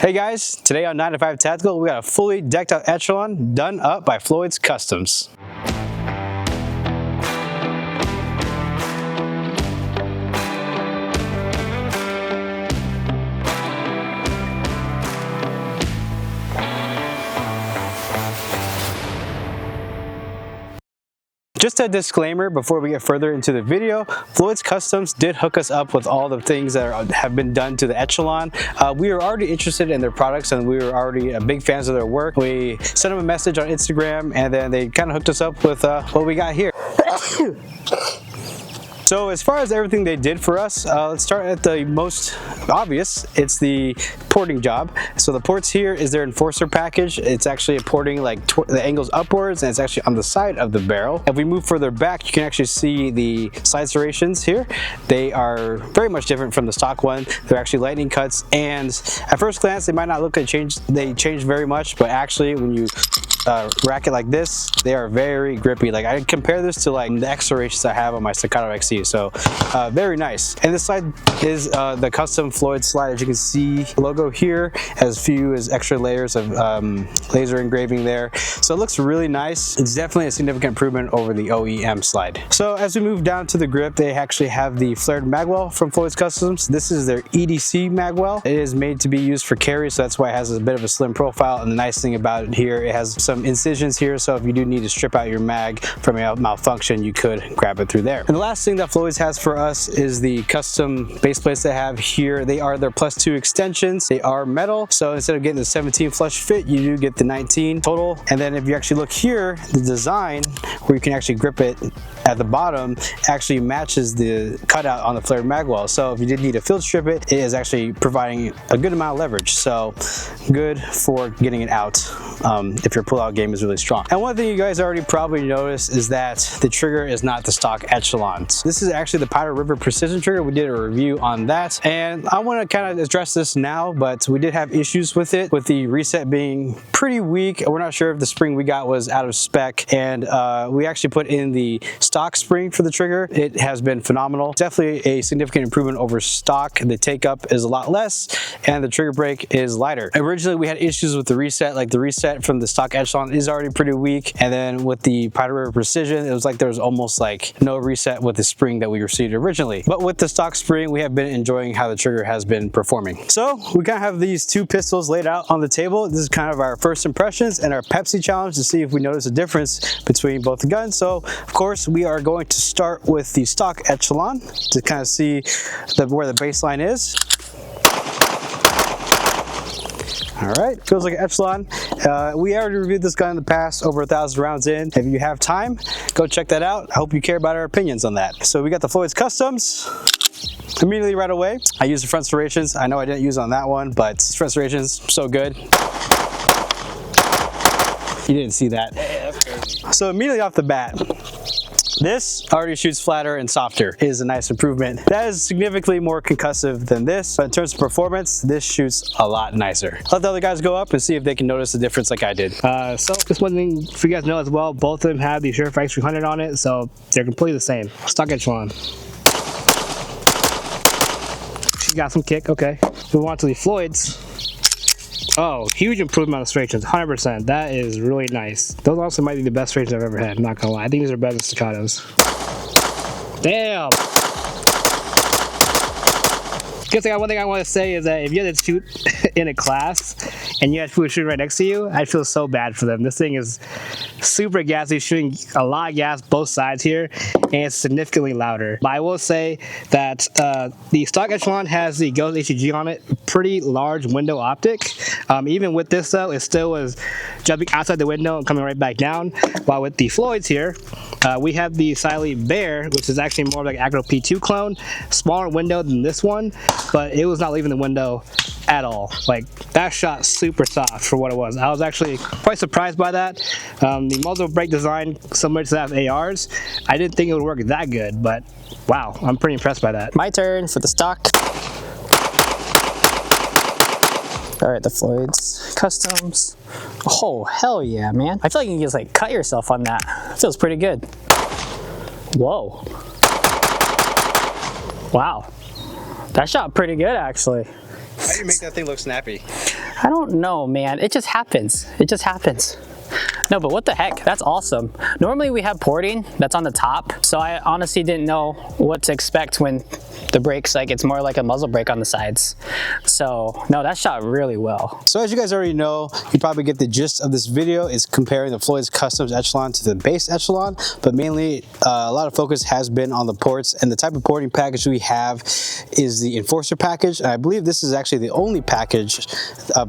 Hey guys, today on 9 to 5 Tactical, we got a fully decked out Echelon done up by Floyds Customs. Just a disclaimer before we get further into the video, Floyds Customs did hook us up with all the things that have been done to the Echelon. We were already interested in their products and we were already big fans of their work. We sent them a message on Instagram and then they kind of hooked us up with what we got here. So as far as everything they did for us, let's start at the most obvious. It's the porting job. So the ports here is their enforcer package. It's actually a porting like the angles upwards and it's actually on the side of the barrel. If we move further back, you can actually see the side serrations here. They are very much different from the stock one. They're actually lightning cuts, and at first glance they might not look like they change very much, but actually when you rack it like this, they are very grippy. Like I compare this to like the X serrations I have on my Staccato XC. So very nice. And this slide is the custom Floyd slide. As you can see, the logo here has few extra layers of laser engraving there. So it looks really nice. It's definitely a significant improvement over the OEM slide. So as we move down to the grip, they actually have the flared magwell from Floyds Customs. This is their EDC magwell. It is made to be used for carry, so that's why it has a bit of a slim profile. And the nice thing about it here, it has some incisions here, so if you do need to strip out your mag from a malfunction, you could grab it through there. And the last thing that Floyds has for us is the custom base plates they have here. They are their +2 extensions. They are metal, so instead of getting the 17 flush fit, you do get the 19 total. And then if you actually look here, the design where you can actually grip it at the bottom actually matches the cutout on the flared magwell. So if you did need to field strip it, it is actually providing a good amount of leverage. So good for getting it out if your pullout game is really strong. And one thing you guys already probably noticed is that the trigger is not the stock Echelon. This is actually the Powder River Precision trigger. We did a review on that, and I want to kind of address this now, but we did have issues with it, with the reset being pretty weak. We're not sure if the spring we got was out of spec, and we actually put in the stock spring for the trigger. It has been phenomenal. Definitely a significant improvement over stock. The take up is a lot less and the trigger brake is lighter. Originally we had issues with the reset, like the reset from the stock Echelon is already pretty weak, and then with the Powder River Precision it was like there was almost like no reset with the spring that we received originally. But with the stock spring, we have been enjoying how the trigger has been performing. So we kind of have these two pistols laid out on the table. This is kind of our first impressions and our Pepsi challenge to see if we notice a difference between both the guns. So of course we are going to start with the stock Echelon to kind of see where the baseline is. All right, feels like an Echelon. We already reviewed this gun in the past, over 1,000 rounds in. If you have time, go check that out. I hope you care about our opinions on that. So we got the Floyds Customs. Immediately right away, I used the front serrations. I know I didn't use on that one, but front serrations, so good. You didn't see that. Yeah, that's crazy. So immediately off the bat, this already shoots flatter and softer. It is a nice improvement. That is significantly more concussive than this, but in terms of performance, this shoots a lot nicer. Let the other guys go up and see if they can notice the difference like I did. So just one thing for you guys to know as well, both of them have the Surefire X300 on it, so they're completely the same. Stock Echelon. She got some kick, okay. Move on to the Floyds. Oh, huge improvement on the serrations, 100%. That is really nice. Those also might be the best serrations I've ever had, I'm not gonna lie. I think these are better than Staccatos. Damn! One thing I want to say is that if you had to shoot in a class and you had people shooting right next to you, I'd feel so bad for them. This thing is super gassy, shooting a lot of gas both sides here, and it's significantly louder. But I will say that the stock Echelon has the Ghost HEG on it, pretty large window optic. Even with this though, it still was jumping outside the window and coming right back down. While with the Floyds here, we have the Siley Bear, which is actually more like Acro P2 clone, smaller window than this one, but it was not leaving the window at all. Like that shot super soft for what it was. I was actually quite surprised by that. The muzzle brake design similar to that of ARs, I didn't think it would work that good, but wow, I'm pretty impressed by that. My turn for the stock. All right, the Floyds Customs. Oh, hell yeah, man. I feel like you can just like cut yourself on that. It feels pretty good. Whoa. Wow. That shot pretty good, actually. How do you make that thing look snappy? I don't know, man. It just happens. It just happens. No, but what the heck? That's awesome. Normally we have porting that's on the top, so I honestly didn't know what to expect when the brakes, like it's more like a muzzle brake on the sides. So no, that shot really well. So as you guys already know, you probably get the gist of this video is comparing the Floyds Customs Echelon to the base Echelon, but mainly a lot of focus has been on the ports, and the type of porting package we have is the Enforcer package, and I believe this is actually the only package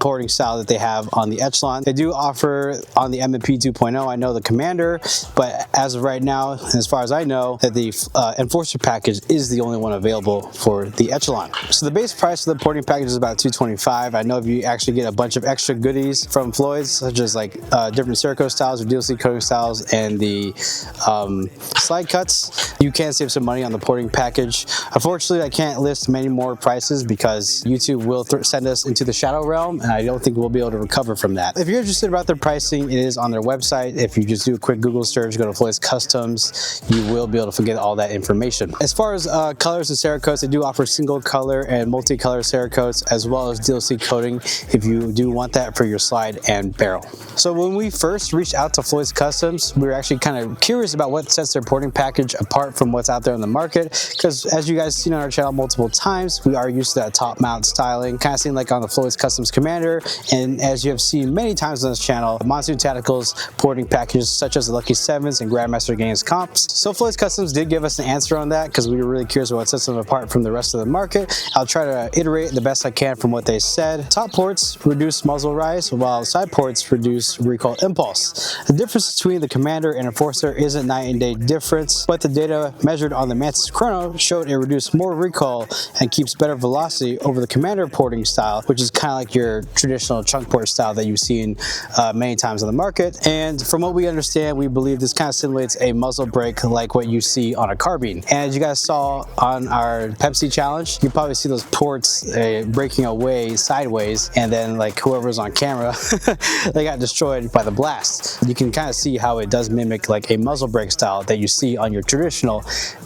porting style that they have on the Echelon. They do offer on the M&P 2.0, I know the Commander, but as of right now, as far as I know, that the Enforcer package is the only one available for the Echelon. So the base price of the porting package is about $225. I know if you actually get a bunch of extra goodies from Floyds, such as like different Cerakote styles or DLC coating styles and the slide cuts, you can save some money on the porting package. Unfortunately, I can't list many more prices because YouTube will send us into the shadow realm, and I don't think we'll be able to recover from that. If you're interested about their pricing, it is on their website. If you just do a quick Google search, go to Floyds Customs, you will be able to get all that information. As far as colors and Cerakotes, they do offer single color and multicolor Cerakotes, as well as DLC coating if you do want that for your slide and barrel. So when we first reached out to Floyds Customs, we were actually kind of curious about what sets their porting package apart from what's out there on the market, because as you guys seen on our channel multiple times, we are used to that top mount styling, kind of seen like on the Floyds Customs Commander, and as you have seen many times on this channel, Monsoon Tactical's porting packages such as the Lucky 7s and Grandmaster Games comps. So Floyds Customs did give us an answer on that because we were really curious about what sets them apart from the rest of the market. I'll try to iterate the best I can from what they said. Top ports reduce muzzle rise, while side ports reduce recoil impulse. The difference between the Commander and Enforcer isn't night and day difference, but the data measured on the Mantis Chrono showed it reduced more recoil and keeps better velocity over the Commander porting style, which is kind of like your traditional chunk port style that you've seen many times on the market. And from what we understand, we believe this kind of simulates a muzzle brake like what you see on a carbine. And as you guys saw on our Pepsi challenge, you probably see those ports breaking away sideways, and then like whoever's on camera they got destroyed by the blast. You can kind of see how it does mimic like a muzzle brake style that you see on your traditional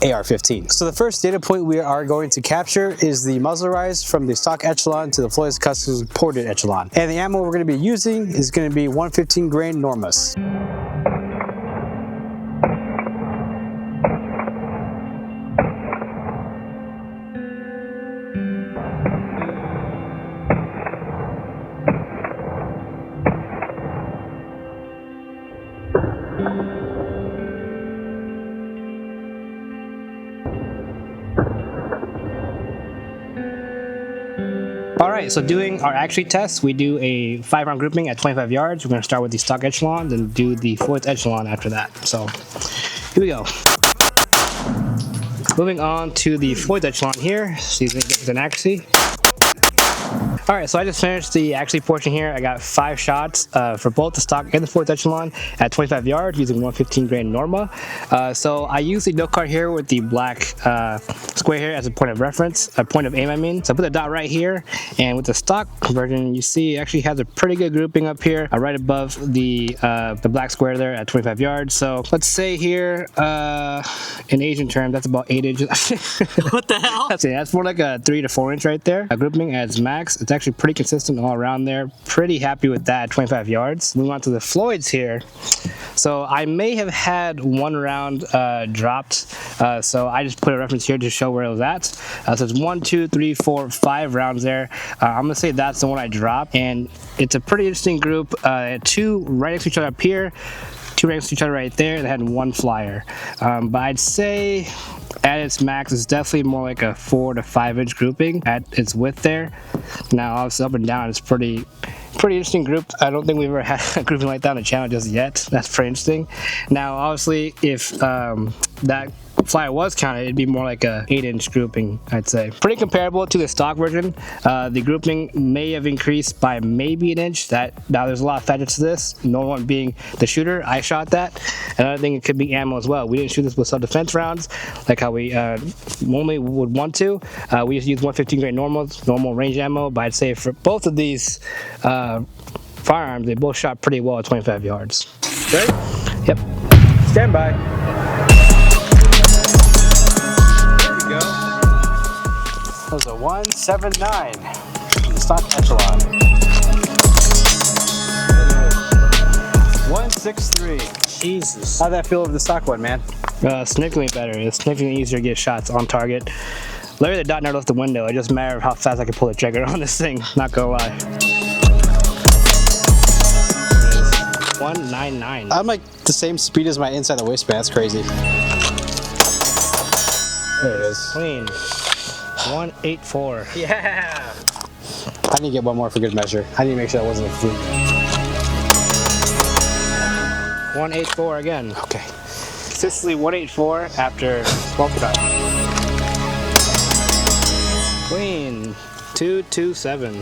AR-15. So the first data point we are going to capture is the muzzle rise from the stock Echelon to the Floyds Customs ported Echelon, and the ammo we're going to be using is going to be 115 grain Normas. Alright, so doing our actually test, we do a 5-round grouping at 25 yards. We're going to start with the stock Echelon, then do the Floyds Echelon after that. So, here we go. Moving on to the Floyds Echelon here, see if we can get an accuracy. Alright, so I just finished the actually portion here. I got 5 shots for both the stock and the Floyds Echelon at 25 yards using 115 grain Norma. So I use the note card here with the black square here as a point of reference, a point of aim I mean. So I put the dot right here, and with the stock version, you see it actually has a pretty good grouping up here, right above the black square there at 25 yards. So let's say here, in Asian terms, that's about 8 inches. What the hell? That's more like a 3 to 4 inch right there. Grouping as max. It's actually pretty consistent all around there. Pretty happy with that at 25 yards. Moving on to the Floyds here. So I may have had 1 round dropped. So I just put a reference here to show where it was at. So it's 1, 2, 3, 4, 5 rounds there. I'm gonna say that's the one I dropped, and it's a pretty interesting group. 2 right next to each other up here, 2 right next to each other right there. They had 1 flyer. But I'd say at its max, it's definitely more like a 4 to 5 inch grouping at its width there. Now, obviously, up and down, it's pretty interesting group. I don't think we've ever had a grouping like that on the channel just yet. That's pretty interesting. Now, obviously, if that flyer was counted, it'd be more like a 8 inch grouping, I'd say. Pretty comparable to the stock version. The grouping may have increased by maybe 1 inch. Now there's a lot of factors to this. No one being the shooter, I shot that. Another thing, it could be ammo as well. We didn't shoot this with self-defense rounds like how we normally would want to. We just used 115 grain normal range ammo, but I'd say for both of these firearms, they both shot pretty well at 25 yards. Ready? Yep. Stand by. That was a 179 stock Echelon. 6.3. Jesus. How'd that feel over the stock one, man? Significantly better. It's significantly easier to get shots on target. Larry the dot never left the window. It just mattered how fast I could pull the trigger on this thing. Not gonna lie. 199. I'm like the same speed as my inside the waistband. That's crazy. There it is. Clean. 184. Yeah. I need to get one more for good measure. I need to make sure that wasn't a fluke. 184 again. Okay. Consistently 184 after 12 tries. Clean. 227.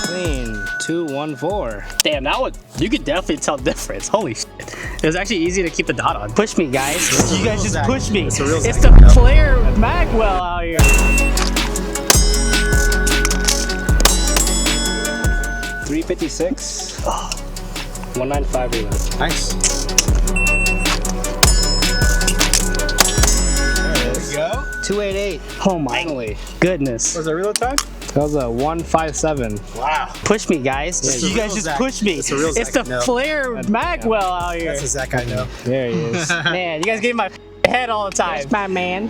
Clean. 214. Damn, that one, you could definitely tell the difference. Holy shit. It was actually easy to keep the dot on. Push me, guys. You guys just push me. It's the player Magwell out here. 356. 195 reload. Nice. There it is. Go. 288. Oh my Finally. goodness. Was that reload time? That was a 157. Wow. Push me, guys. Yeah, You guys just push me. It's a real It's Zach, the no. player Magwell out here. That's a Zach I know. There he is. Man, you guys get in my head all the time. My man.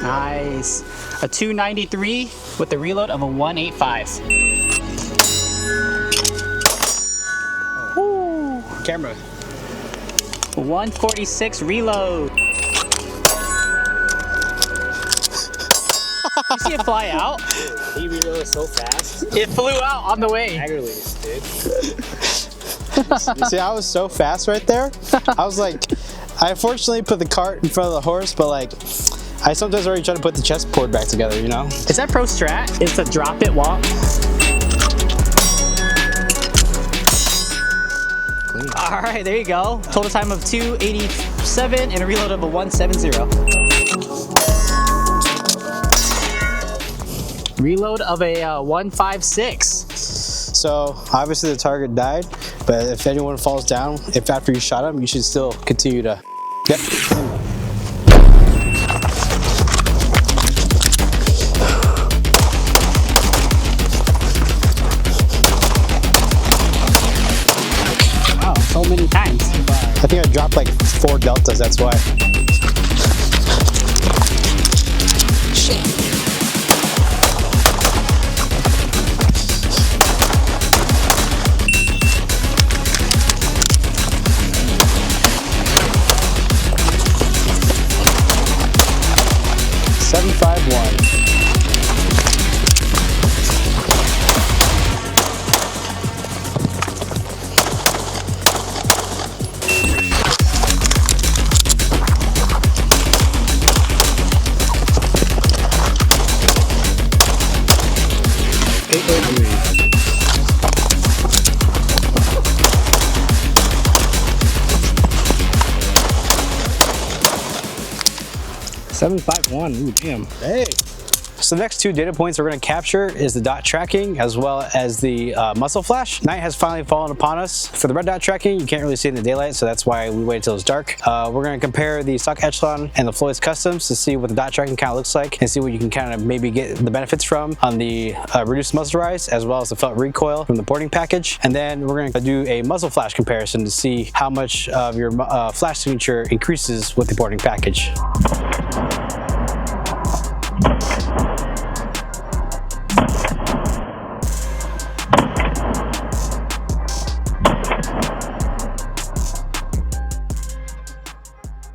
Nice. A 293 with the reload of a 185. Woo. Camera. 146 reload. You see it fly out? He reloaded so fast. It flew out on the way. Dagger release, dude. See, I was so fast right there. I was like, I unfortunately put the cart in front of the horse, but like, I sometimes already try to put the chessboard back together, you know? Is that pro strat? It's a drop it walk. Clean. All right, there you go. Total time of 287 and a reload of a 170. Reload of a 156. So obviously the target died, but if anyone falls down, if after you shot him, you should still continue to. Yep. Wow, so many times. I think I dropped like 4 deltas. That's why. Shit. $751. Ooh, damn. Hey. So the next 2 data points we're going to capture is the dot tracking as well as the muzzle flash. Night has finally fallen upon us. For the red dot tracking, you can't really see it in the daylight, so that's why we waited until it's dark. We're going to compare the stock Echelon and the Floyds Customs to see what the dot tracking kind of looks like and see what you can kind of maybe get the benefits from on the reduced muzzle rise as well as the felt recoil from the porting package. And then we're going to do a muzzle flash comparison to see how much of your flash signature increases with the porting package.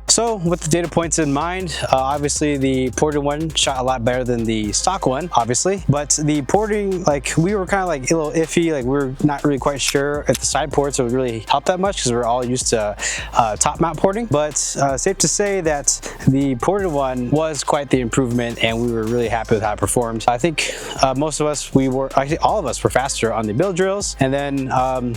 So with the data points in mind, obviously the ported one shot a lot better than the stock one, obviously. But the porting, like we were kind of like a little iffy, like we were not really quite sure if the side ports would really help that much because we're all used to top mount porting. But safe to say that the ported one was quite the improvement and we were really happy with how it performed. I think most of us, actually all of us were faster on the build drills. And then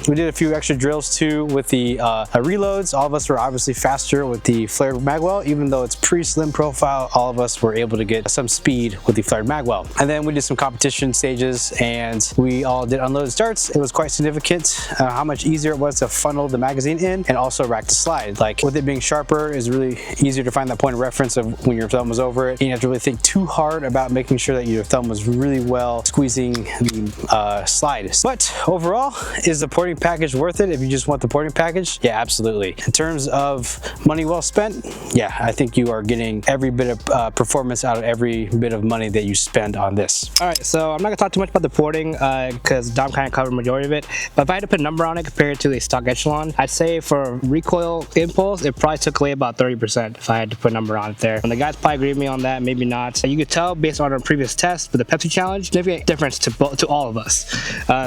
we did a few extra drills too with the reloads. All of us were obviously faster with the flared mag magwell. Even though it's pretty slim profile, all of us were able to get some speed with the Floyd magwell. And then we did some competition stages and we all did unloaded starts. It was quite significant how much easier it was to funnel the magazine in and also rack to slide. Like with it being sharper, it's really easier to find that point of reference of when your thumb was over it. You have to really think too hard about making sure that your thumb was really well squeezing the slide. But overall, is the porting package worth it if you just want the porting package? Yeah, absolutely. In terms of money well spent, yeah, I think you are getting every bit of performance out of every bit of money that you spend on this. All right, so I'm not gonna talk too much about the porting because Dom kind of covered the majority of it. But if I had to put a number on it compared to a stock Echelon, I'd say for recoil impulse, it probably took away about 30% if I had to put a number on it there. And the guys probably agree with me on that, maybe not. You could tell based on our previous test with the Pepsi challenge, significant difference to all of us.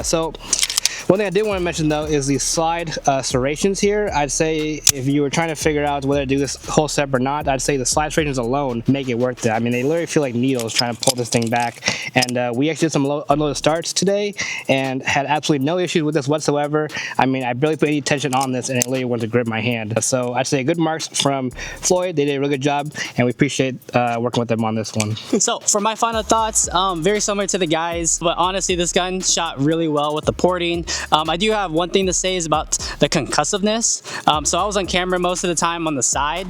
So one thing I did want to mention though is the slide serrations here. I'd say if you were trying to figure out whether to do this whole step or not, I'd say the slide serrations alone make it worth it. I mean, they literally feel like needles trying to pull this thing back. And we actually did some unloaded starts today and had absolutely no issues with this whatsoever. I mean, I barely put any tension on this and it literally wanted to grip my hand. So I'd say good marks from Floyd. They did a really good job and we appreciate working with them on this one. So for my final thoughts, very similar to the guys, but honestly this gun shot really well with the porting. I do have one thing to say is about the concussiveness. So I was on camera most of the time on the side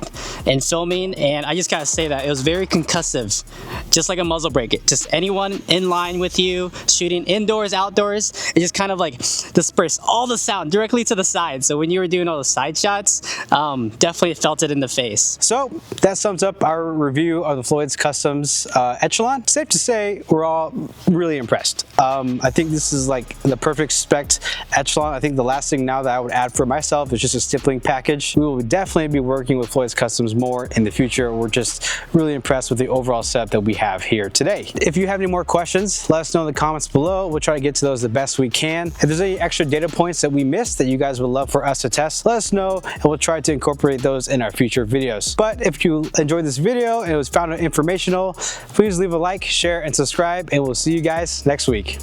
and filming, and I just gotta say that it was very concussive, just like a muzzle brake. Just anyone in line with you, shooting indoors, outdoors, it just kind of like dispersed all the sound directly to the side. So when you were doing all the side shots, definitely felt it in the face. So that sums up our review of the Floyds Customs Echelon. Safe to say, we're all really impressed. I think this is like the perfect spec Echelon. I think the last thing now that I would add for myself is just a stippling package. We will definitely be working with Floyds Customs more in the future. We're just really impressed with the overall setup that we have here today. If you have any more questions, let us know in the comments below. We'll try to get to those the best we can. If there's any extra data points that we missed that you guys would love for us to test, let us know and we'll try to incorporate those in our future videos. But if you enjoyed this video and it was found informational, please leave a like, share, and subscribe, and we'll see you guys next week.